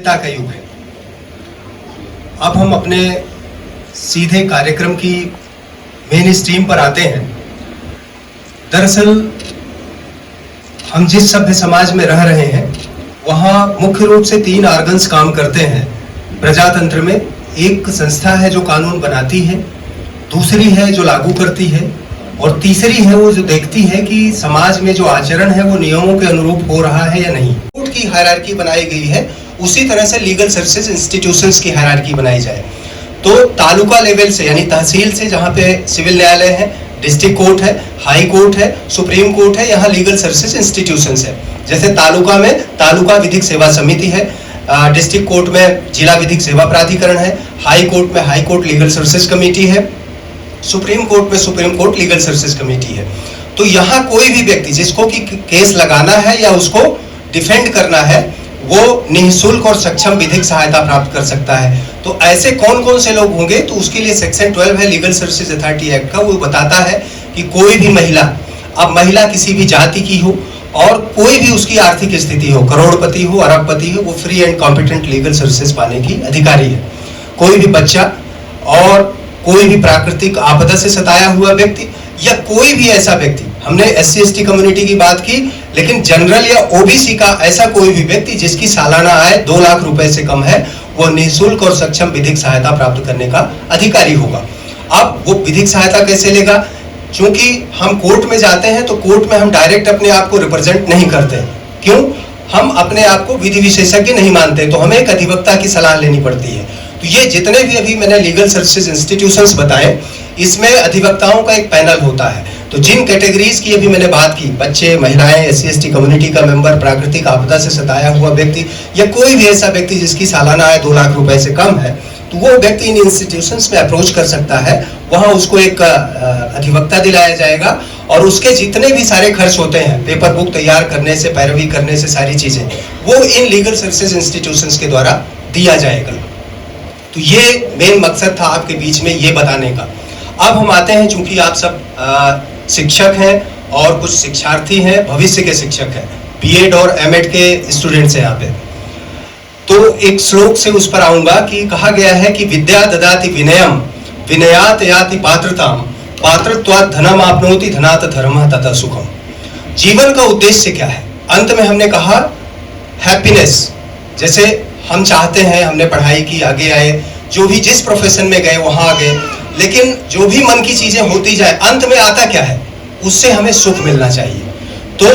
पारदर्शिता का युग है। अब हम अपने सीधे कार्यक्रम की मेन स्ट्रीम पर आते हैं। दरअसल हम जिस सभ्य समाज में रह रहे हैं वहाँ मुख्य रूप से 3 ऑर्गन्स काम करते हैं प्रजातंत्र में। एक संस्था है जो कानून बनाती है, दूसरी है जो लागू करती है, और तीसरी है वो जो देखती है कि समाज में जो आचरण है वो नियमों के अनुरूप हो रहा है या नहीं। कोर्ट की हायरार्की बनाई गई है, उसी तरह से लीगल सर्विसेज इंस्टीट्यूशंस की हायरार्की बनाई जाए। तो तालुका लेवल से यानी तहसील से जहाँ पे सिविल न्यायालय है, डिस्ट्रिक्ट कोर्ट है, हाई कोर्ट है, सुप्रीम कोर्ट है, यहाँ लीगल सर्विसेज इंस्टीट्यूशंस है। जैसे तालुका में तालुका विधिक सेवा समिति है, डिस्ट्रिक्ट कोर्ट में जिला विधिक सेवा प्राधिकरण है, हाई कोर्ट में high court legal services committee है, सुप्रीम कोर्ट में supreme court legal services committee है। तो यहाँ कोई भी व्यक्ति जिसको कि केस लगाना है या उसको डिफेंड करना है वो निःशुल्क और सक्षम विधिक सहायता प्राप्त कर सकता है। तो ऐसे कौन कौन से लोग होंगे, तो उसके लिए सेक्शन 12 है लीगल सर्विसेज अथॉरिटी एक्ट का, वो बताता है कि कोई भी महिला, अब महिला किसी भी जाति की हो और कोई भी उसकी आर्थिक स्थिति हो, करोड़पति हो, अरबपति हो, वो free and competent legal services पाने की अधिकारी है। कोई भी बच्चा और कोई भी प्राकृतिक आपदा से सताया हुआ व्यक्ति या कोई भी ऐसा व्यक्ति, हमने SC/ST कम्युनिटी की बात की, लेकिन जनरल या OBC का ऐसा कोई भी व्यक्ति जिसकी सालाना आय 2 लाख रुपए से कम है, वो निःशुल्क और सक्षम विधिक सहायता प्राप्त करने का अधिकारी होगा। अब वो विधिक सहायता कैसे लेगा? क्योंकि हम कोर्ट में जाते हैं तो कोर्ट में हम डायरेक्ट अपने आप को रिप्रेजेंट नहीं करते। क्यों? हम अपने आप को विधि विशेषज्ञ नहीं मानते, तो हमें एक अधिवक्ता की सलाह लेनी पड़ती है। तो ये जितने भी अभी मैंने लीगल सर्विसेज इंस्टीट्यूशंस बताए, इसमें अधिवक्ताओं का एक पैनल होता है। तो जिन कैटेगरीज की अभी मैंने बात की, बच्चे, महिलाएं, SC/ST कम्युनिटी का मेंबर, प्राकृतिक आपदा से सताया हुआ व्यक्ति या कोई भी ऐसा व्यक्ति जिसकी सालाना आय 2 लाख रुपए से कम है, तो वो व्यक्ति इन इंस्टीट्यूशंस में अप्रोच कर सकता है। वहाँ उसको एक अधिवक्ता दिलाया जाएगा और उसके जितने भी सारे खर्च होते हैं, पेपर बुक तैयार करने से, पैरवी करने से, सारी चीजें वो इन लीगल सर्विसेज इंस्टीट्यूशंस के द्वारा दिया जाएगा। तो ये मेन मकसद था आपके बीच में ये बताने का। अब हम आते हैं, चूंकि आप सब शिक्षक हैं और कुछ शिक्षार्थी हैं, भविष्य के शिक्षक हैं, B.Ed और M.Ed के स्टूडेंट्स हैं यहाँ पे, तो एक श्लोक से उस पर आऊंगा कि कहा गया है कि विद्या ददाति विनयम विनयात याति पात्रताम पात्रत्वात् धनम आपनोति धनात् धर्मः तथा सुखम। जीवन का उद्देश्य क्या है? अंत में हमने कहा हैप्पीनेस। जैसे हम चाहते हैं, हमने पढ़ाई की, आगे आए, जो भी जिस प्रोफेशन में गए वहां आ गए, लेकिन जो भी मन की चीजें होती जाए, अंत में आता क्या है? उससे हमें सुख मिलना चाहिए। तो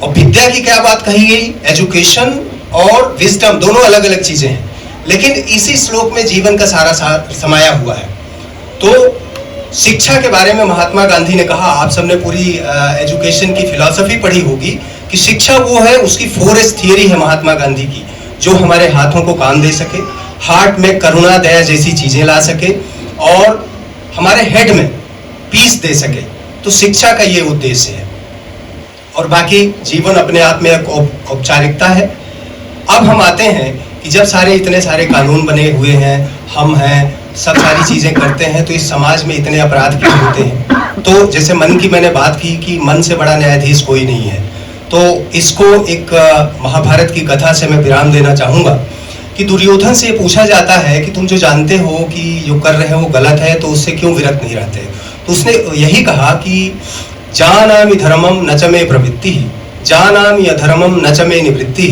और विद्या की क्या बात कही गई? एजुकेशन और विजडम दोनों अलग अलग चीजें हैं, लेकिन इसी श्लोक में जीवन का सारा समाया हुआ है। तो शिक्षा के बारे में महात्मा गांधी ने कहा, आप सबने पूरी एजुकेशन की फिलॉसफी पढ़ी होगी कि शिक्षा वो है, उसकी 4S थियरी है महात्मा गांधी की, जो हमारे हाथों को काम दे सके, हार्ट में करुणा, दया जैसी चीजें ला सके और हमारे हेड में पीस दे सके। तो शिक्षा का ये उद्देश्य है और बाकी जीवन अपने आप में एक औपचारिकता है। अब हम आते हैं कि जब सारे इतने सारे कानून बने हुए हैं, हम हैं, सब सारी चीजें करते हैं, तो इस समाज में इतने अपराध क्यों होते हैं? तो जैसे मन की मैंने बात की कि मन से बड़ा न्यायाधीश कोई नहीं है, तो इसको एक महाभारत की कथा से मैं विराम देना चाहूंगा कि दुर्योधन से पूछा जाता है कि तुम जो जानते हो कि जो कर रहे हो वो गलत है, तो उससे क्यों विरत नहीं रहते? तो उसने यही कहा कि जानामि धर्मम न च मे प्रवृत्ति जानामि अधर्मम न च मे निवृत्ति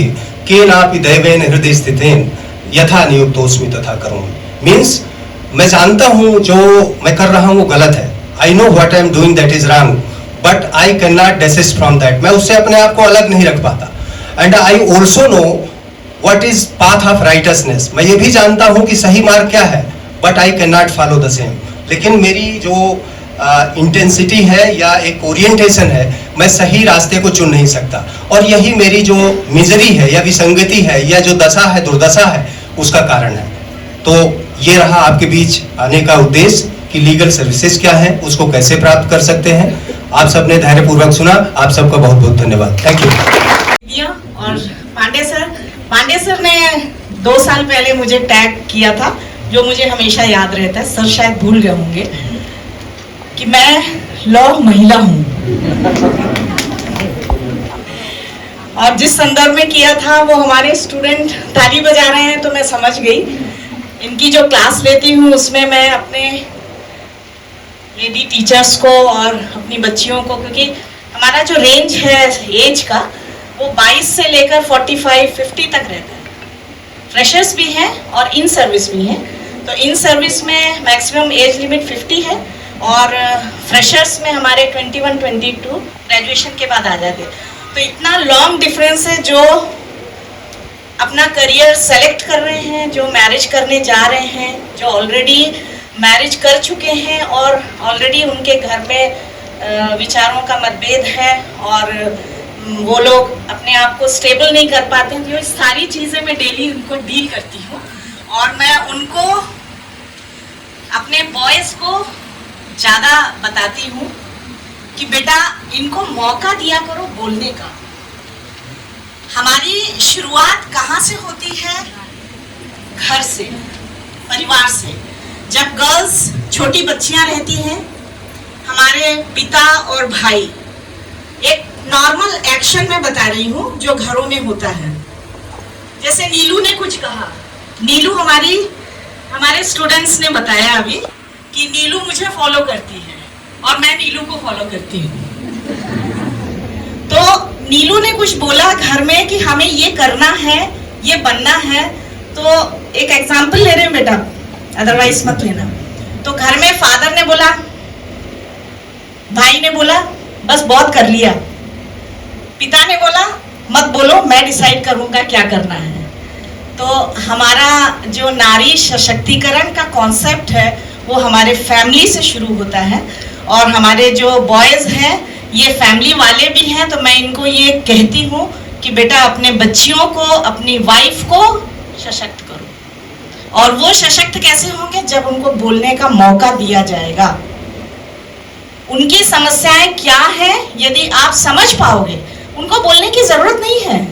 केनापि दैवेन हृदय स्थितेन यथा नियुक्तोस्मि तथा करोमि। मीन्स मैं जानता हूँ जो मैं कर रहा हूँ वो गलत है, I know what I am doing that is wrong, but I can not desist from that. मैं उससे अपने आप को अलग नहीं रख पाता। And I also know what is path of righteousness. मैं ये भी जानता हूँ कि सही मार्ग क्या है, but I can not follow the same. लेकिन मेरी जो इंटेंसिटी है या एक ओरिएंटेशन है, मैं सही रास्ते को चुन नहीं सकता, और यही मेरी जो मिजरी है या विसंगति है या जो दशा है, दुर्दशा है, उसका कारण है। तो ये रहा आपके बीच आने का उद्देश्य कि लीगल सर्विसेज क्या है, उसको कैसे प्राप्त कर सकते हैं। आप सबने धैर्यपूर्वक सुना, आप सबका बहुत बहुत धन्यवाद। Thank you. और पांडे सर ने 2 साल पहले मुझे टैग किया था, जो मुझे हमेशा याद रहता है। सर शायद भूल गए होंगे कि मैं लौ महिला हूं। और जिस संदर्भ में किया था वो हमारे स्टूडेंट ताली बजा रहे हैं तो मैं समझ गई। इनकी जो क्लास लेती हूँ उसमें मैं अपने लेडी टीचर्स को और अपनी बच्चियों को, क्योंकि हमारा जो रेंज है एज का वो 22 से लेकर 45-50 तक रहता है। फ्रेशर्स भी हैं और इन सर्विस भी हैं। तो इन सर्विस में मैक्सिमम एज लिमिट 50 है और फ्रेशर्स में हमारे 21-22 ग्रेजुएशन के बाद आ जाते हैं। तो इतना लॉन्ग डिफरेंस है। जो अपना करियर सेलेक्ट कर रहे हैं, जो मैरिज करने जा रहे हैं, जो ऑलरेडी मैरिज कर चुके हैं और ऑलरेडी उनके घर में विचारों का मतभेद है और वो लोग अपने आप को स्टेबल नहीं कर पाते हैं, तो ये सारी चीज़ें मैं डेली उनको डील करती हूँ। और मैं उनको अपने बॉयज़ को ज़्यादा बताती हूँ कि बेटा इनको मौका दिया करो बोलने का। हमारी शुरुआत कहाँ से होती है? घर से, परिवार से। जब गर्ल्स छोटी बच्चियां रहती हैं, हमारे पिता और भाई, एक नॉर्मल एक्शन में बता रही हूँ जो घरों में होता है। जैसे नीलू ने कुछ कहा, नीलू हमारे स्टूडेंट्स ने बताया अभी कि नीलू मुझे फॉलो करती है और मैं नीलू को फॉलो करती हूँ। तो नीलू ने कुछ बोला घर में कि हमें ये करना है, ये बनना है। तो एक एग्जाम्पल ले रहे हैं बेटा, अदरवाइज मत लेना। तो घर में फादर ने बोला, भाई ने बोला बस बहुत कर लिया, पिता ने बोला मत बोलो मैं डिसाइड करूंगा क्या करना है। तो हमारा जो नारी सशक्तिकरण का कॉन्सेप्ट है वो हमारे फैमिली से शुरू होता है और हमारे जो बॉयज़ हैं ये फैमिली वाले भी हैं। तो मैं इनको ये कहती हूँ कि बेटा अपने बच्चियों को, अपनी वाइफ को सशक्त करो। और वो सशक्त कैसे होंगे? जब उनको बोलने का मौका दिया जाएगा। उनकी समस्याएं क्या है यदि आप समझ पाओगे, उनको बोलने की जरूरत नहीं है,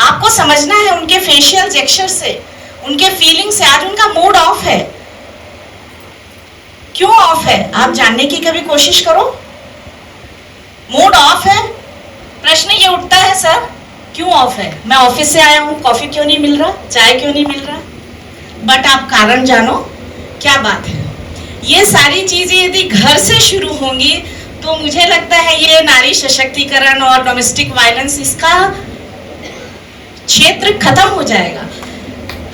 आपको समझना है उनके फेशियल जेस्चर से, उनके फीलिंग से। आज उनका मूड ऑफ है, क्यों ऑफ है आप जानने की कभी कोशिश करो। मूड ऑफ है, प्रश्न ये उठता है सर क्यों ऑफ है? मैं ऑफिस से आया हूँ, कॉफी क्यों नहीं मिल रहा, चाय क्यों नहीं मिल रहा? बट आप कारण जानो क्या बात है। ये सारी चीजें यदि घर से शुरू होंगी तो मुझे लगता है ये नारी सशक्तिकरण और डोमेस्टिक वायलेंस इसका क्षेत्र खत्म हो जाएगा।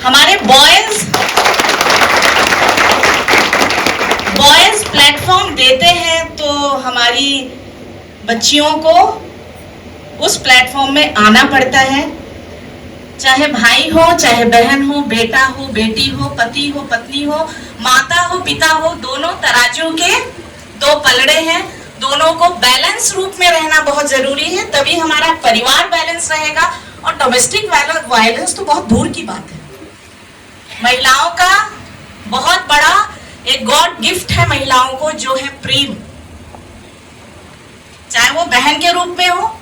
हमारे बॉयज प्लेटफॉर्म देते हैं तो हमारी बच्चियों को उस प्लेटफॉर्म में आना पड़ता है। चाहे भाई हो, चाहे बहन हो, बेटा हो, बेटी हो, पति हो, पत्नी हो, माता हो, पिता हो, दोनों तराजू के दो पलड़े हैं। दोनों को बैलेंस रूप में रहना बहुत जरूरी है, तभी हमारा परिवार बैलेंस रहेगा। और डोमेस्टिक वायलेंस तो बहुत दूर की बात है। महिलाओं का बहुत बड़ा एक गॉड गिफ्ट है महिलाओं को, जो है प्रेम। चाहे वो बहन के रूप में हो,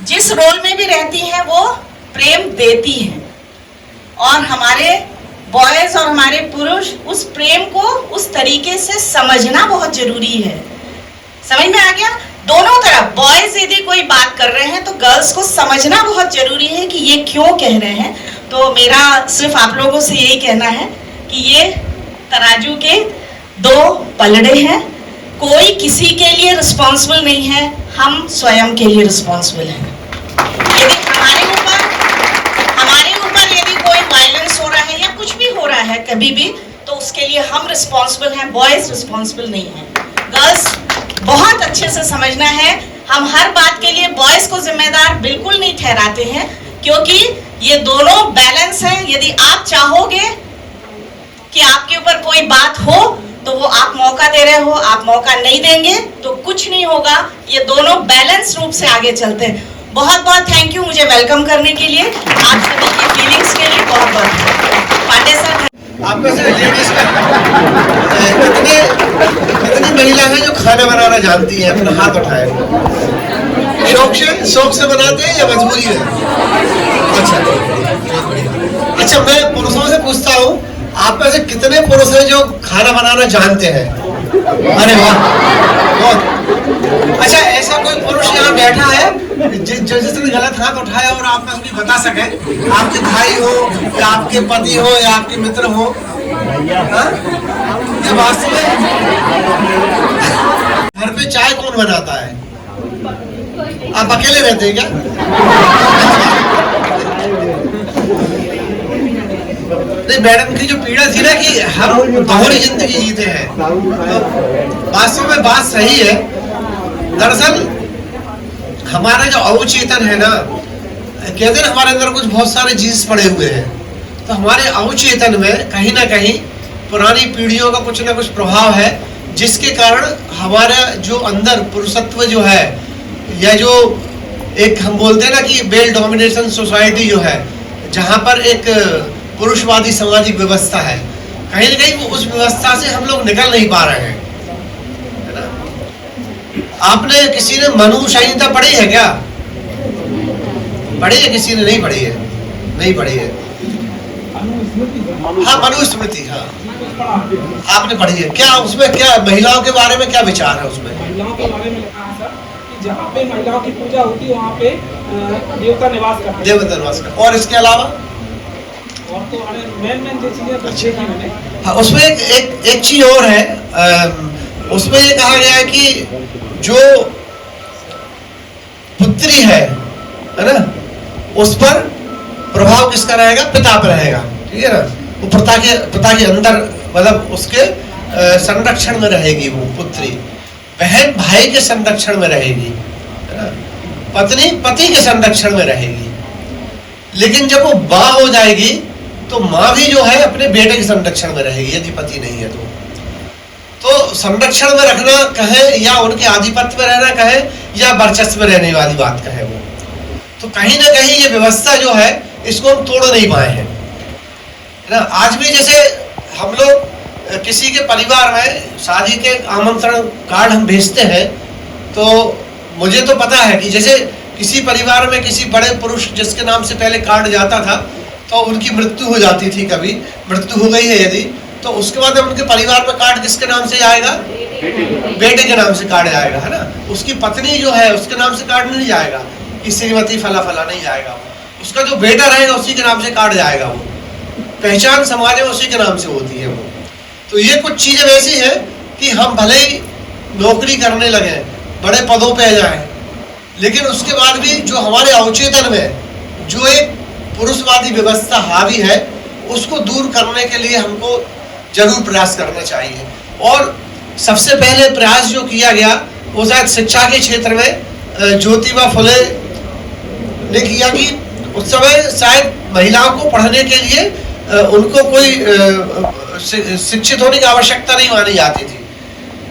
जिस रोल में भी रहती है वो प्रेम देती हैं। और हमारे बॉयज और हमारे पुरुष उस प्रेम को उस तरीके से समझना बहुत जरूरी है। समझ में आ गया? दोनों तरफ बॉयज यदि कोई बात कर रहे हैं तो गर्ल्स को समझना बहुत जरूरी है कि ये क्यों कह रहे हैं। तो मेरा सिर्फ आप लोगों से यही कहना है कि ये तराजू के दो पलड़े हैं, कोई किसी के लिए रिस्पॉन्सिबल नहीं है, हम स्वयं के लिए रिस्पॉन्सिबल हैं। यदि हमारे ऊपर यदि कोई वायलेंस हो रहा है या कुछ भी हो रहा है कभी भी, तो उसके लिए हम रिस्पॉन्सिबल हैं, बॉयज रिस्पॉन्सिबल नहीं है। गर्ल्स बहुत अच्छे से समझना है, हम हर बात के लिए बॉयज को जिम्मेदार बिल्कुल नहीं ठहराते हैं, क्योंकि ये दोनों बैलेंस हैं। यदि आप चाहोगे कि आपके ऊपर कोई बात हो तो वो आप मौका दे रहे हो, आप मौका नहीं देंगे तो कुछ नहीं होगा। ये दोनों बैलेंस रूप से आगे चलते हैं। बहुत बहुत थैंक यू मुझे वेलकम करने के लिए, आप सभी की फीलिंग्स के लिए बहुत बहुत। पांडे सर, आप में से लेडीज कितनी महिला है जो खाना बनाना जानती है? अपना हाथ उठाए। शौक से बनाते हैं या मजबूरी है? अच्छा, मैं पुरुषों से पूछता हूँ, आप में से कितने पुरुष हैं जो खाना बनाना जानते हैं? अरे वाह, बहुत। अच्छा, ऐसा कोई पुरुष यहाँ बैठा है जिसने गलत हाथ उठाया और आप उसकी बता सके? आपके भाई हो या आपके पति हो या आपके मित्र हो? हाँ? ये वास्तव में घर पे चाय कौन बनाता है? आप अकेले रहते हैं क्या? नहीं, मैडम की जो पीड़ा थी ना कि हम दोहरी जिंदगी जीते हैं, तो वास्तव में बात सही है। दरअसल हमारा जो अवचेतन है ना, कहते हैं हमारे अंदर कुछ बहुत सारे जीन्स पड़े हुए हैं, तो हमारे अवचेतन में कहीं ना कहीं पुरानी पीढ़ियों का कुछ ना कुछ प्रभाव है, जिसके कारण हमारा जो अंदर पुरुषत्व जो है, या जो एक हम बोलते हैं ना कि मेल डोमिनेशन सोसाइटी जो है, जहाँ पर एक पुरुषवादी सामाजिक व्यवस्था है, कहीं ना कहीं वो उस व्यवस्था से हम लोग निकल नहीं पा रहे हैं, है ना? आपने किसी ने मनु संहिता पढ़ी है क्या? पढ़ी है किसी ने? नहीं पढ़ी है, नहीं पढ़ी है। हाँ, मनुस्मृति, हाँ आपने पढ़ी है क्या? उसमें क्या महिलाओं के बारे में क्या विचार है उसमें? महिलाओं के बारे में लिखा है सर कि जहाँ पे महिलाओं की पूजा होती है वहाँ पे देवता निवास करते हैं। देवता निवास करते। और इसके अलावा और तो मेन जो चीजें तो देखी मैंने। हाँ, उसमें एक चीज और है, उसमें ये कहा गया है कि जो पुत्री है ना, उस पर प्रभाव किसका रहेगा? पिता पर रहेगा, ठीक है ना? वो पिता के अंदर, मतलब उसके संरक्षण में रहेगी वो पुत्री। बहन भाई के संरक्षण में रहेगी, है ना? पत्नी पति के संरक्षण में रहेगी। लेकिन जब वो माँ हो जाएगी तो माँ भी जो है अपने बेटे के संरक्षण में रहेगी, यदि पति नहीं है तो संरक्षण में रखना कहे या उनके आधिपत्य में रहना कहे या वर्चस्व में रहने वाली बात कहे, वो तो कहीं ना कहीं ये व्यवस्था जो है इसको हम तोड़ नहीं पाए हैं, है ना? आज भी जैसे हम लोग किसी के परिवार में शादी के आमंत्रण कार्ड हम भेजते हैं, तो मुझे तो पता है कि जैसे किसी परिवार में किसी बड़े पुरुष जिसके नाम से पहले कार्ड जाता था, तो उनकी मृत्यु हो जाती थी, कभी मृत्यु हो गई है यदि, तो उसके बाद उनके परिवार में कार्ड किसके नाम से आएगा? बेटे के नाम से कार्ड आएगा, है ना? उसकी पत्नी जो है उसके नाम से कार्ड नहीं जाएगा कि श्रीमती फला फला नहीं जाएगा, उसका जो बेटा रहेगा उसी के नाम से कार्ड जाएगा। वो पहचान समाज में उसी के नाम से होती है वो। तो ये कुछ चीजें ऐसी है कि हम भले ही नौकरी करने लगे, बड़े पदों पे जाएं, लेकिन उसके बाद भी जो हमारे अवचेतन में जो एक पुरुषवादी व्यवस्था हावी है, उसको दूर करने के लिए हमको जरूर प्रयास करना चाहिए। और सबसे पहले प्रयास जो किया गया वो शायद शिक्षा के क्षेत्र में ज्योतिबा फुले ने किया कि उस समय शायद महिलाओं को पढ़ने के लिए उनको कोई शिक्षित होने की आवश्यकता नहीं मानी जाती थी,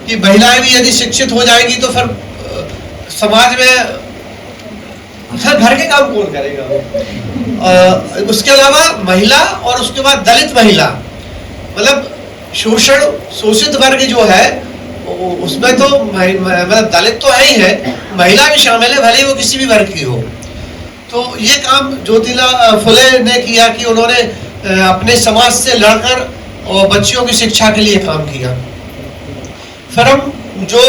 कि महिलाएं भी यदि शिक्षित हो जाएंगी तो फिर समाज में फिर घर के काम कौन करेगा? उसके अलावा महिला और उसके बाद दलित महिला, मतलब शोषित वर्ग जो है उसमें तो मतलब दलित तो है ही है, महिला भी शामिल है, भले वो किसी भी वर्ग की हो। तो ये काम ज्योतिबा फुले ने किया कि उन्होंने अपने समाज से लड़कर और बच्चियों की शिक्षा के लिए काम किया। फिर हम जो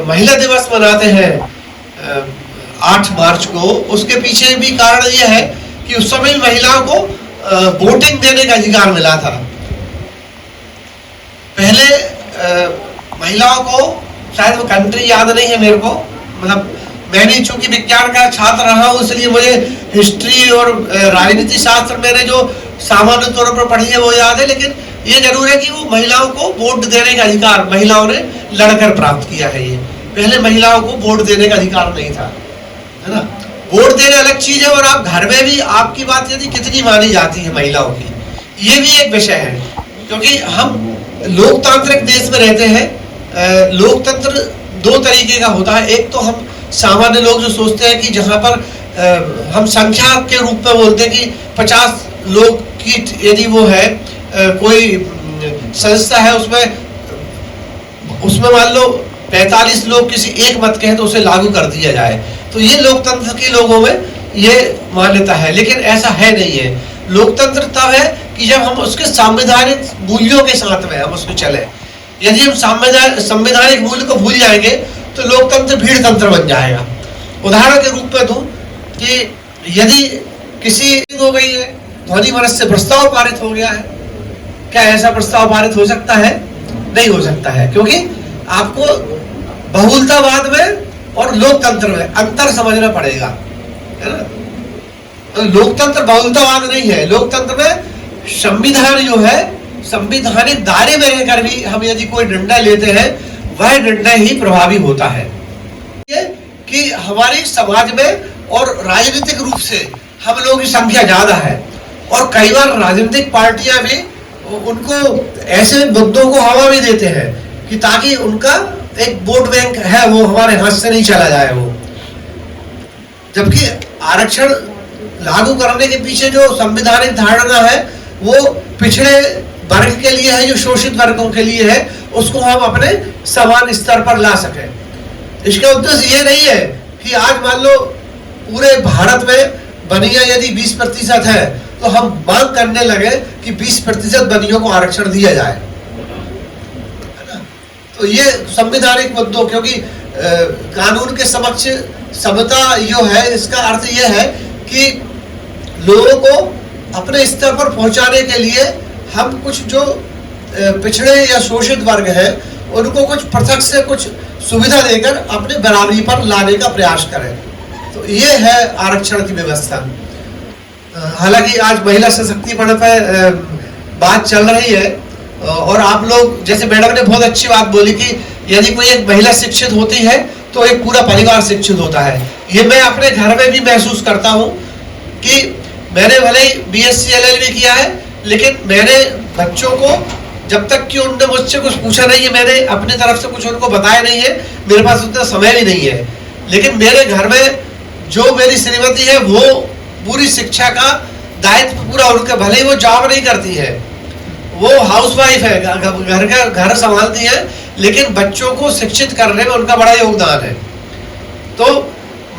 महिला दिवस मनाते हैं 8 मार्च को, उसके पीछे भी कारण ये है कि उस समय महिलाओं को वोटिंग देने का अधिकार मिला था। पहले महिलाओं को, शायद वो कंट्री याद नहीं है मेरे को, मतलब मैंने चूंकि विज्ञान का छात्र रहा हूँ इसलिए मुझे हिस्ट्री और राजनीति शास्त्र मैंने जो सामान्य तौर पर पढ़ी है वो याद है, लेकिन ये जरूर है कि वो महिलाओं को वोट देने का अधिकार महिलाओं ने लड़कर प्राप्त किया है। ये पहले महिलाओं को वोट देने का अधिकार नहीं था, है ना? वोट देने अलग चीज है, और आप घर में भी आपकी बात यदि कितनी मानी जाती है महिलाओं की, ये भी एक विषय है। क्योंकि हम लोकतांत्रिक देश में रहते हैं। लोकतंत्र 2 तरीके का होता है। एक तो हम सामान्य लोग जो सोचते हैं कि जहाँ पर हम संख्या के रूप में बोलते हैं कि 50 लोग की यदि वो है कोई संस्था है, उसमें मान लो 45 लोग किसी एक मत के हैं तो उसे लागू कर दिया जाए, तो ये लोकतंत्र के लोगों में ये मान्यता है। लेकिन ऐसा है नहीं है। लोकतंत्र तब है कि जब हम उसके संवैधानिक मूल्यों के साथ में हम उसमें चले। यदि हम संवैधानिक मूल्य को भूल जाएंगे तो लोकतंत्र भीड़ तंत्र बन जाएगा। उदाहरण के रूप में दूं कि यदि किसी हो गई है, ध्वनि मत से प्रस्ताव पारित हो गया है, क्या ऐसा प्रस्ताव पारित हो सकता है? नहीं हो सकता है, क्योंकि आपको बहुलतावाद में और लोकतंत्र में अंतर समझना पड़ेगा, है ना। तो लोकतंत्र बहुलतावाद नहीं है। लोकतंत्र में संविधान जो है, संवैधानिक दायरे में रहकर भी हम यदि कोई निर्णय लेते हैं, वह निर्णय ही प्रभावी होता है। ये कि हमारे समाज में और राजनीतिक रूप से हम लोगों की संख्या ज्यादा है, और कई बार राजनीतिक पार्टियां भी उनको ऐसे मुद्दों को हवा भी देते हैं कि ताकि उनका एक वोट बैंक है वो हमारे हाथ से नहीं चला जाए वो। जबकि आरक्षण लागू करने के पीछे जो संवैधानिक धारणा है वो पिछड़े वर्ग के लिए है, जो शोषित वर्गों के लिए है, उसको हम अपने समान स्तर पर ला सके। इसका उद्देश्य ये नहीं है कि आज मान लो पूरे भारत में बनिया यदि 20% है तो हम मांग करने लगे कि 20% बनियों को आरक्षण दिया जाए, है ना। तो ये संवैधानिक मुद्दों, क्योंकि कानून के समक्ष समता जो है, इसका अर्थ ये है कि लोगों को अपने स्तर पर पहुंचाने के लिए हम कुछ जो पिछड़े या शोषित वर्ग है उनको कुछ पृथक से कुछ सुविधा देकर अपने बराबरी पर लाने का प्रयास करें। तो ये है आरक्षण की व्यवस्था। हालांकि आज महिला सशक्तिकरण पर बात चल रही है, और आप लोग जैसे मैडम ने बहुत अच्छी बात बोली कि यदि कोई एक महिला शिक्षित होती है तो एक पूरा परिवार शिक्षित होता है। ये मैं अपने घर में भी महसूस करता हूँ कि मैंने भले ही BSc LLB किया है, लेकिन मैंने बच्चों को जब तक कि उनने मुझसे कुछ पूछा नहीं है, मैंने अपनी तरफ से कुछ उनको बताया नहीं है, मेरे पास उतना समय भी नहीं है। लेकिन मेरे घर में जो मेरी श्रीमती है वो पूरी शिक्षा का दायित्व पूरा उनके, भले ही वो जॉब नहीं करती है, वो हाउसवाइफ है, घर संभालती है, लेकिन बच्चों को शिक्षित करने में उनका बड़ा योगदान है। तो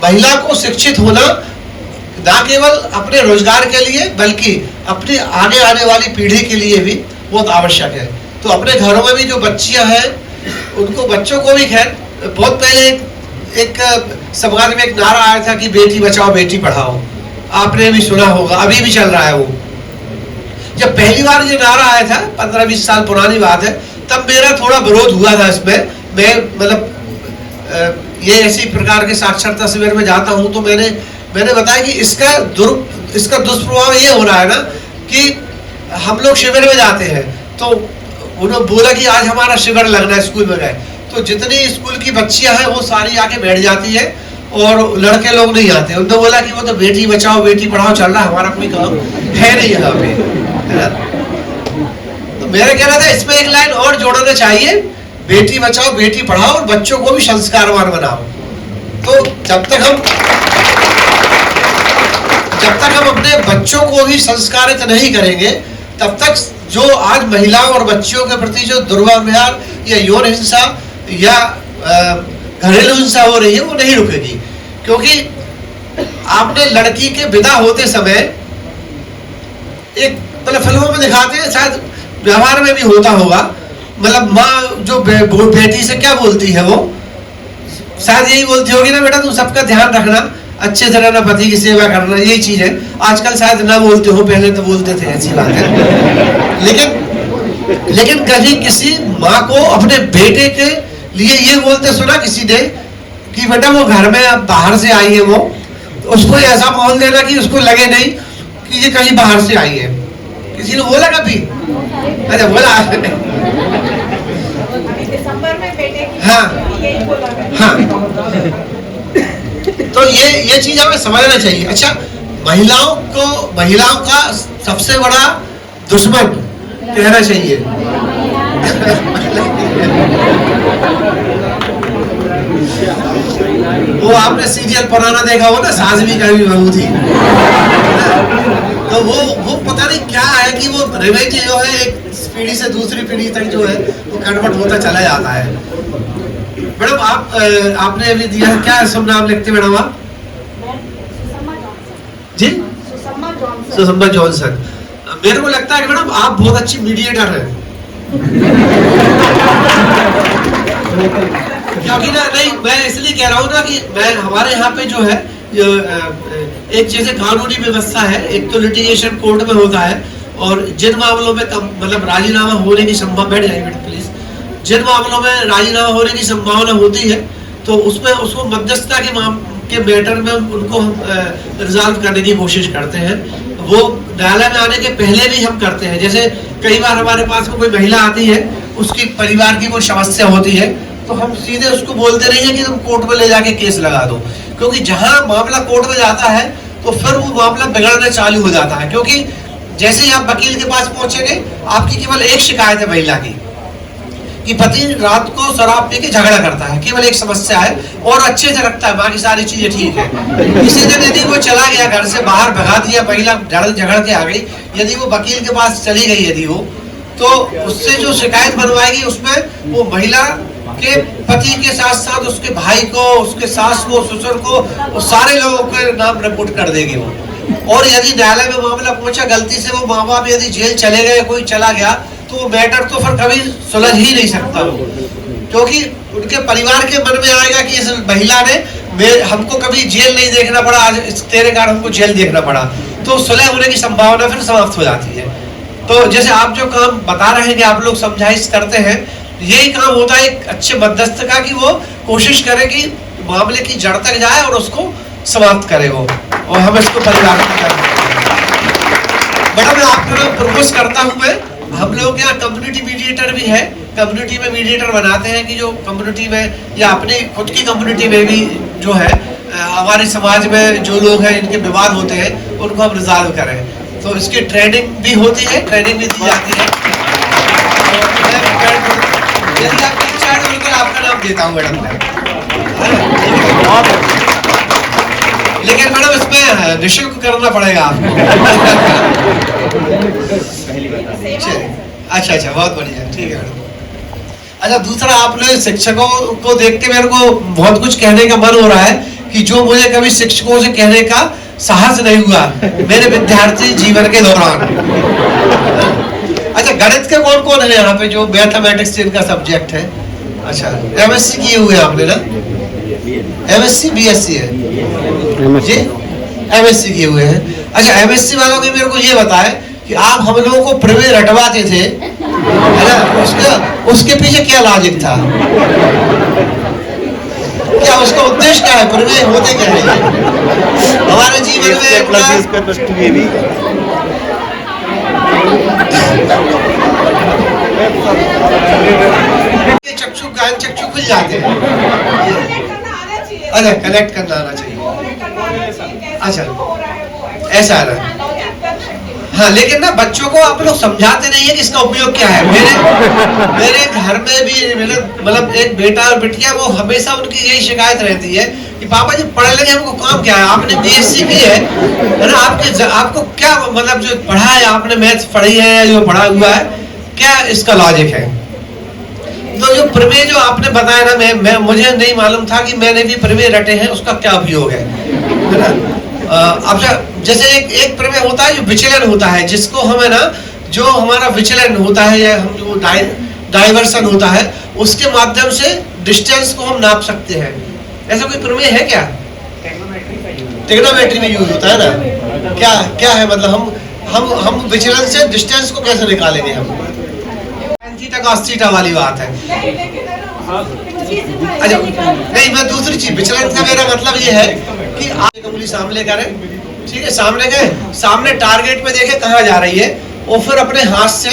महिला को शिक्षित होना न केवल अपने रोजगार के लिए बल्कि अपनी आगे आने वाली पीढ़ी के लिए भी बहुत आवश्यक है। तो अपने घरों में भी जो बच्चियां हैं उनको, बच्चों को भी, खैर बहुत पहले एक समाज में एक नारा आया था कि बेटी बचाओ बेटी पढ़ाओ, आपने भी सुना होगा, अभी भी चल रहा है वो। जब पहली बार ये नारा आया था, 15-20 साल पुरानी बात है, तब मेरा थोड़ा विरोध हुआ था इसमें। मैं मतलब ये ऐसी प्रकार के साक्षरता शिविर में जाता हूँ तो मैंने बताया कि इसका दुष्प्रभाव ये हो रहा है ना कि हम लोग शिविर में जाते हैं तो उन्होंने बोला कि आज हमारा शिविर लगना है, स्कूल में गए तो जितनी स्कूल की बच्चियां हैं वो सारी आके बैठ जाती है और लड़के लोग नहीं आते। उन्होंने बोला कि वो तो बेटी बचाओ बेटी पढ़ाओ चल रहा है, हमारा कोई काम है नहीं यहाँ पे, है ना। तो मेरा कहना था इसमें एक लाइन और जोड़ना चाहिए, बेटी बचाओ बेटी पढ़ाओ और बच्चों को भी संस्कारवान बनाओ। तो जब तक हम अपने बच्चों को भी संस्कारित नहीं करेंगे तब तक जो आज महिलाओं और बच्चियों के प्रति जो दुर्व्यवहार या यौन हिंसा या घरेलू हिंसा हो रही है वो नहीं रुकेगी। क्योंकि आपने लड़की के विदा होते समय एक मतलब फिल्मों में दिखाते हैं, शायद व्यवहार में भी होता होगा, मतलब माँ जो बेटी से क्या बोलती है, वो शायद यही बोलती होगी ना, बेटा तुम सबका ध्यान रखना, अच्छे से रहना, पति की सेवा करना, यही चीज है। आजकल शायद ना बोलते हो, पहले तो बोलते थे, ऐसी बात है। लेकिन कभी किसी माँ को अपने बेटे के लिए ये बोलते सुना किसी ने कि बेटा वो घर में अब बाहर से आई है, वो उसको ऐसा माहौल देना कि उसको लगे नहीं कि ये कहीं बाहर से आई है। किसी ने बोला कभी? अच्छा बोला। दिसंबर में बेटे की हाँ यही बोला हाँ। तो ये चीज हमें समझना चाहिए। अच्छा, महिलाओं का सबसे बड़ा दुश्मन कहना चाहिए वो आपने सीरियल पुराना देखा हो ना, सास भी कभी बहू थी, तो वो पता नहीं क्या है कि वो रिवेंज जो है एक पीढ़ी से दूसरी पीढ़ी तक जो है वो कन्वर्ट होता चला जाता है। मैडम आपने अभी दिया, क्या सब नाम लिखते मैडम आप? जी सुषमा जॉनसन। मेरे को लगता है कि मैडम आप बहुत अच्छी मीडिएटर हैं। क्योंकि ना नहीं, मैं इसलिए कह रहा हूँ ना कि मैं हमारे यहाँ पे जो है एक जैसे कानूनी व्यवस्था है, एक तो लिटिगेशन कोर्ट में होता है, और जिन मामलों में मतलब राजीनामा होने की संभावना, बैठ जाइए बेटा प्लीज, जिन मामलों में राजीनामा होने की संभावना होती है तो उसमें उसको मध्यस्थता के मैटर में उनको रिजॉल्व करने की कोशिश करते हैं। वो न्यायालय में आने के पहले भी हम करते हैं। जैसे कई बार हमारे पास में कोई महिला आती है, उसकी परिवार की कोई समस्या होती है, तो हम सीधे उसको बोलते नहीं है कि तुम कोर्ट में ले जाके केस लगा दो, क्योंकि जहां मामला कोर्ट में जाता है तो फिर वो मामला बिगड़ना चालू हो जाता है। क्योंकि जैसे ही आप वकील के पास पहुंचेंगे, आपकी केवल एक शिकायत है महिला की कि पति रात को शराब पी के झगड़ा करता है, केवल एक समस्या है, और अच्छे से रखता है, बाकी सारी चीजें ठीक है। किसी दिन यदि वो चला गया, घर से बाहर भगा दिया, महिला झगड़ के आ गई, यदि वो वकील के पास चली गई, यदि वो, तो उससे जो शिकायत बनवाएगी उसमें वो महिला के पति के साथ साथ उसके भाई को, उसके सास को, ससुर को, वो सारे लोगों के नाम रिपोर्ट कर देगी वो। और यदि न्यायालय में मामला पहुंचा, गलती से वो माँ बाप यदि जेल चले गए, कोई चला गया, तो वो मैटर तो फिर कभी सुलझ ही नहीं सकता, क्योंकि उनके परिवार के मन में आएगा कि इस महिला ने हमको कभी जेल नहीं देखना पड़ा, आज तेरे कारण हमको जेल देखना पड़ा, तो सुलह होने की संभावना फिर समाप्त हो जाती है। तो जैसे आप जो काम बता रहे हैं कि आप लोग समझाइश करते हैं, यही काम होता है एक अच्छे मध्यस्थ का, कि वो कोशिश करे कि मामले की जड़ तक जाए और उसको समाप्त करे वो, और हम इसको परिवार बड़ा मैं आपको प्रपोज करता हूँ मैं, हम लोग यहाँ कम्युनिटी मीडिएटर भी है, कम्युनिटी में मीडिएटर बनाते हैं कि जो कम्युनिटी में या अपनी खुद की कम्युनिटी में भी जो है हमारे समाज में जो लोग हैं इनके विवाद होते हैं उनको हम रिजॉल्व करें। तो इसकी ट्रेनिंग भी होती है, ट्रेनिंग भी दी जाती है। यदि आप इंचार्ज होकर आपका नाम देता हूँ मैडम, लेकिन मैडम इसमें निःशुल्क करना पड़ेगा आपको। अच्छा अच्छा, बहुत बढ़िया, ठीक है मैडम। अच्छा, दूसरा आप लोग शिक्षकों को देख के मेरे को बहुत कुछ कहने का मन हो रहा है कि जो मुझे कभी शिक्षकों से कहने का साहस नहीं हुआ मेरे विद्यार्थी जीवन के दौरान। अच्छा, गणित के कौन कौन है यहाँ पे जो मैथमेटिक्स जिनका सब्जेक्ट है? अच्छा, एमएससी किए हुए आपने ना? एमएससी बीएससी है जी, एमएससी किए हुए हैं। अच्छा, एमएससी वालों ने मेरे को ये बताया कि आप हम लोगों को प्रवेश रटवाते थे, है ना? उसके पीछे क्या लॉजिक था? क्या उसका उद्देश्य क्या है? प्रवेश होते क्या है हमारे जीवन में? चक्षु गायन चक्षु खुल जाते हैं। अच्छा, कनेक्ट करना आना चाहिए। अच्छा, ऐसा है ना? हाँ, लेकिन ना बच्चों को आप लोग समझाते नहीं है कि इसका उपयोग क्या है। मेरे घर में भी मतलब एक बेटा और बिटिया, वो हमेशा उनकी यही शिकायत रहती है कि पापा जी पढ़े लिखे हमको काम क्या है? आपने बीएससी की है ना? आपको क्या मतलब जो पढ़ा है आपने, मैथ्स पढ़ी है या जो पढ़ा हुआ है, क्या इसका लॉजिक है? तो जो प्रमेय जो आपने बताया ना, मुझे नहीं मालूम था कि मैंने भी प्रमेय रटे हैं, उसका क्या उपयोग है ना? अब जैसे एक प्रमेय होता है जो विचलन होता है, जिसको हमें ना जो हमारा विचलन होता है या हम जो डाइवर्सन होता है, उसके माध्यम से डिस्टेंस को हम नाप सकते हैं। ऐसा कोई प्रमेय है क्या? ट्रिग्नोमेट्री में यूज होता है ना? क्या है मतलब हम विचलन से डिस्टेंस को कैसे निकालेंगे? हम थीटा cos थीटा वाली बात है। अच्छा, नहीं, मैं दूसरी चीज, विचलन का मेरा मतलब ये है कि आप एक उंगली सामने करें, ठीक है, सामने गए, सामने टारगेट पे देखे कहाँ जा रही है, और फिर अपने हाथ से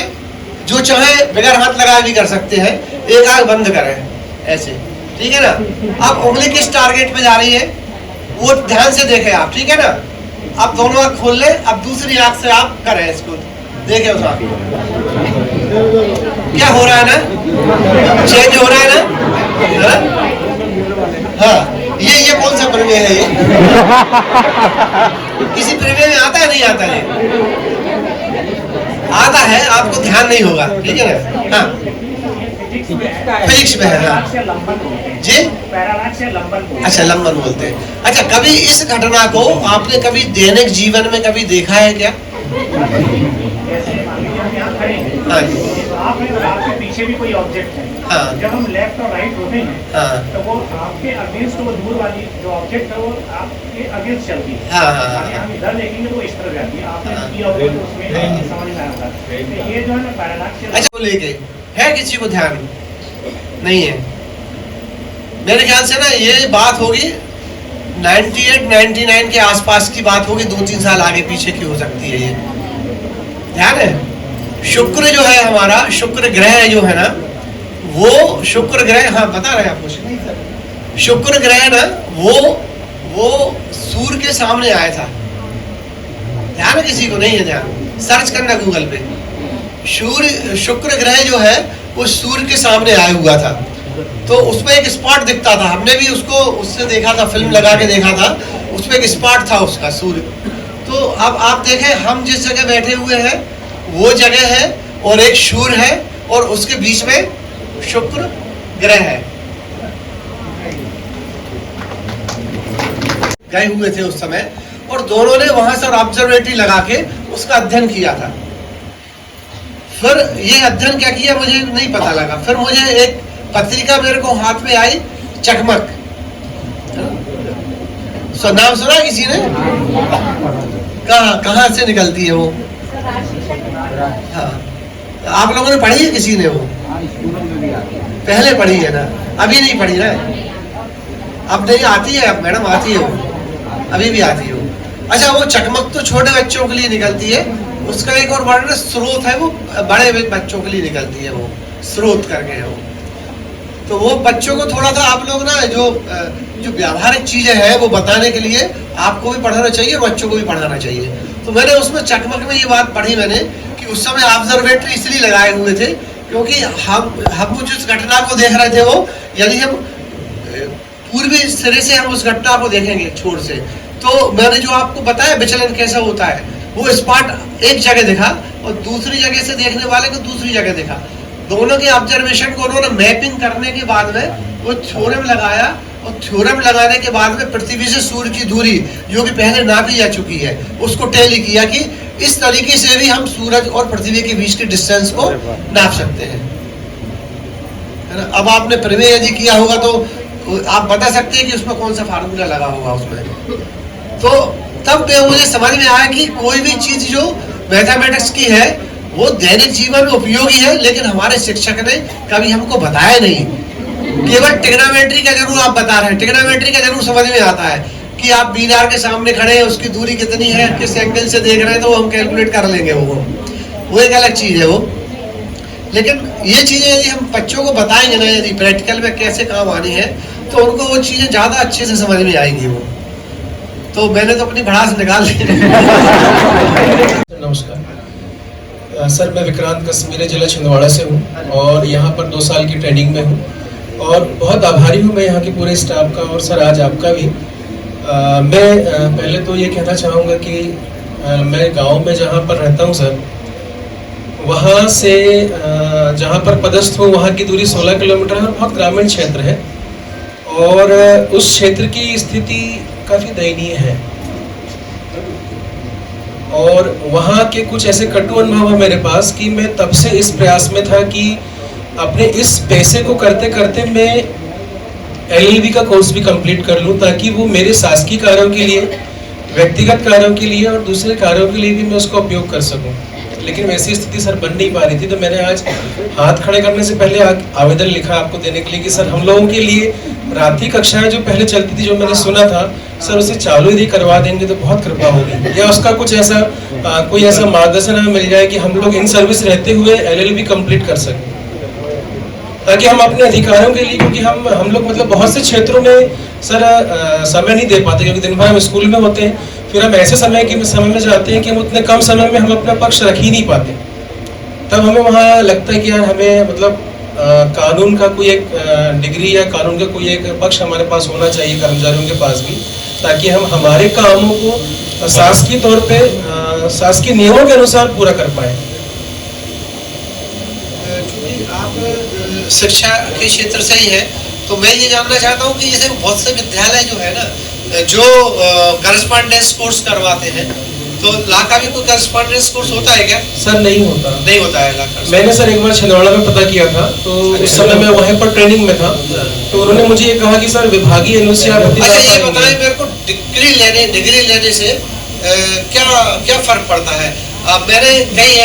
जो चाहे बगैर हाथ लगाए भी कर सकते हैं, एक आंख बंद करें ऐसे, ठीक है ना? अब उंगली किस टारगेट पे जा रही है वो ध्यान से देखें आप, ठीक है ना? आप दोनों आंख खोल ले, अब दूसरी आंख से आप करें इसको, देखें उस आंख क्या हो रहा है ना, चेंज हो रहा है ना? हाँ, ये कौन सा प्रमेय है? ये किसी प्रमेय में आता है नहीं आता है? आता है, आपको ध्यान नहीं होगा, ठीक है ना? हाँ, फिजिक्स में है। हाँ जी, अच्छा, लंबन बोलते हैं। अच्छा, कभी इस घटना को आपने कभी दैनिक जीवन में कभी देखा है क्या? हाँ जी, आपके पीछे भी कोई ऑब्जेक्ट है, हाँ। जब हम लेफ्ट और राइट होते हैं हाँ तो वो आपके अगेंस्ट, वो दूर वाली जो ऑब्जेक्ट है वो आपके अगेंस्ट चलती है। हाँ, हाँ, हाँ। यानी हम इधर देखेंगे तो वो इस तरफ जाती है, आपने हाँ। किया होगा तो उसमें समझ में आएगा। तो ये जो है ना पैराडॉक्स अच्छा, वो लेके है किसी को ध्यान नहीं है? मेरे ख्याल से ना ये बात होगी 98-99 के आसपास की बात होगी, 2-3 साल आगे पीछे की हो सकती है ये। ध्यान है, शुक्र जो है हमारा, शुक्र ग्रह जो है ना, वो शुक्र ग्रह, हाँ बता रहे हैं आप कुछ? शुक्र ग्रह ना वो सूर्य के सामने आया था। ध्यान है किसी को? नहीं है ध्यान? सर्च करना गूगल पे। शुक्र ग्रह जो है वो सूर्य के सामने आया हुआ था, तो उसमें एक स्पॉट दिखता था। हमने भी उसको उससे देखा था, फिल्म लगा के देखा था, उसमें एक स्पॉट था उसका, सूर्य। तो अब आप देखें, हम जिस जगह बैठे हुए हैं वो जगह है, और एक सूर्य है, और उसके बीच में शुक्र ग्रह है। गए हुए थे उस समय, और दोनों ने वहां से ऑब्जर्वेटरी लगा के उसका अध्ययन किया था। फिर ये अध्ययन क्या किया मुझे नहीं पता लगा। फिर मुझे एक पत्रिका मेरे को हाथ में आई, चकमक, नाम सुना किसी ने? कहाँ से निकलती है वो? हाँ, आप लोगों ने पढ़ी है किसी ने? वो पहले पढ़ी है ना, अभी नहीं पढ़ी ना? अब नहीं आती है? अब मैडम आती है वो, अभी भी आती है वो। अच्छा, वो चकमक तो छोटे बच्चों के लिए निकलती है, उसका एक और वर्ड स्रोत है, वो बड़े बच्चों के लिए निकलती है, वो स्रोत करके है वो। तो वो बच्चों को थोड़ा सा आप लोग ना जो व्यावहारिक चीजें हैं वो बताने के लिए आपको भी पढ़ाना चाहिए और बच्चों को भी पढ़ाना चाहिए। तो मैंने उसमें चकमक में ये बात पढ़ी मैंने कि उस समय ऑब्जर्वेटरी इसलिए लगाए हुए थे क्योंकि हम जिस घटना को देख रहे थे वो, यदि हम पूर्वी सिरे से हम उस घटना को देखेंगे छोर से, तो मैंने जो आपको बताया विचलन कैसा होता है, वो स्पॉट एक जगह दिखा और दूसरी जगह से देखने वाले को दूसरी जगह दिखा। दोनों के ऑब्जर्वेशन को उन्होंने मैपिंग करने के बाद में वो थ्योरम लगाया, और थ्योरम लगाने के बाद में पृथ्वी से सूर्य की दूरी जो कि पहले नापी जा चुकी है उसको टैली किया कि इस तरीके से भी हम सूरज और पृथ्वी के बीच के डिस्टेंस को नाप सकते हैं, है ना? अब आपने प्रमेय यदि किया होगा तो आप बता सकते हैं कि उसमें कौन सा फार्मूला लगा होगा उसमें। तो तब मुझे समझ में आया कि कोई भी चीज जो मैथमेटिक्स की है वो दैनिक जीवन में उपयोगी है, लेकिन हमारे शिक्षक ने कभी हमको बताया नहीं। केवल ट्रिग्नोमेट्री का जरूर आप बता रहे हैं, ट्रिग्नोमेट्री का जरूर समझ में आता है कि आप बीनार के सामने खड़े हैं, उसकी दूरी कितनी है, किस एंगल से देख रहे हैं, तो हम कैलकुलेट कर लेंगे। वो एक अलग चीज है वो। लेकिन ये चीजें यदि हम बच्चों को बताएंगे ना, यदि प्रैक्टिकल में कैसे काम आनी है, तो उनको वो चीजें ज्यादा अच्छे से समझ में आएंगी वो। तो मैंने तो अपनी भड़ास निकाल ली। नमस्कार सर, मैं विक्रांत कश्मीर जिला छिंदवाड़ा से हूँ और यहाँ पर 2 साल की ट्रेनिंग में हूँ और बहुत आभारी हूँ मैं यहाँ के पूरे स्टाफ का और सर आज आपका भी। मैं पहले तो ये कहना चाहूँगा कि मैं गांव में जहाँ पर रहता हूँ सर, वहाँ से जहाँ पर पदस्थ हूँ वहाँ की दूरी 16 किलोमीटर है, बहुत ग्रामीण क्षेत्र है और उस क्षेत्र की स्थिति काफ़ी दयनीय है और वहाँ के कुछ ऐसे कटु अनुभव है मेरे पास कि मैं तब से इस प्रयास में था कि अपने इस पैसे को करते करते मैं LLB का कोर्स भी कंप्लीट कर लूँ ताकि वो मेरे शासकीय कार्यों के लिए, व्यक्तिगत कार्यों के लिए और दूसरे कार्यों के लिए भी मैं उसका उपयोग कर सकूँ। लेकिन वैसी स्थिति सर बन नहीं पा रही थी, तो मैंने आज हाथ खड़े करने से पहले आवेदन लिखा आपको देने के लिए कि सर हम लोगों के लिए रात्रि कक्षाएं जो पहले चलती थी, जो मैंने सुना था सर, उसे चालू यदि करवा देंगे तो बहुत कृपा होगी, या उसका कुछ ऐसा कोई ऐसा मार्गदर्शन हमें मिल जाए कि हम लोग इन सर्विस रहते हुए LLB कंप्लीट कर सकें, ताकि हम अपने अधिकारों के लिए, क्योंकि हम लोग मतलब बहुत से क्षेत्रों में सर समय नहीं दे पाते क्योंकि दिन भर हम स्कूल में होते हैं, फिर हम ऐसे समय में जाते हैं कि हम उतने कम समय में हम अपना पक्ष रख ही नहीं पाते। तब हमें वहाँ लगता है कि यार हमें मतलब कानून का कोई एक डिग्री या कानून का कोई एक पक्ष हमारे पास होना चाहिए कर्मचारियों के पास भी, ताकि हम हमारे कामों को शासकीय तौर पे शासकीय नियमों के अनुसार पूरा कर पाए। आप शिक्षा के क्षेत्र से ही है तो मैं ये जानना चाहता हूँ कि जैसे बहुत से विद्यालय जो है ना, जो करस्पॉन्डेंस कोर्स करवाते हैं, तो ला का भी कोई करस्पॉन्डेंस कोर्स होता है क्या? सर नहीं होता। नहीं होता है ला का। मैंने सर एक बार छिंदवाड़ा में पता किया था, तो उस समय मैं वहाँ पर ट्रेनिंग में था, तो उन्होंने मुझे ये कहा कि सर विभागीय एनओसी आप अच्छा ये बताएं मेरे को, डिग्री लेने से क्या क्या फर्क पड़ता है? मैंने कई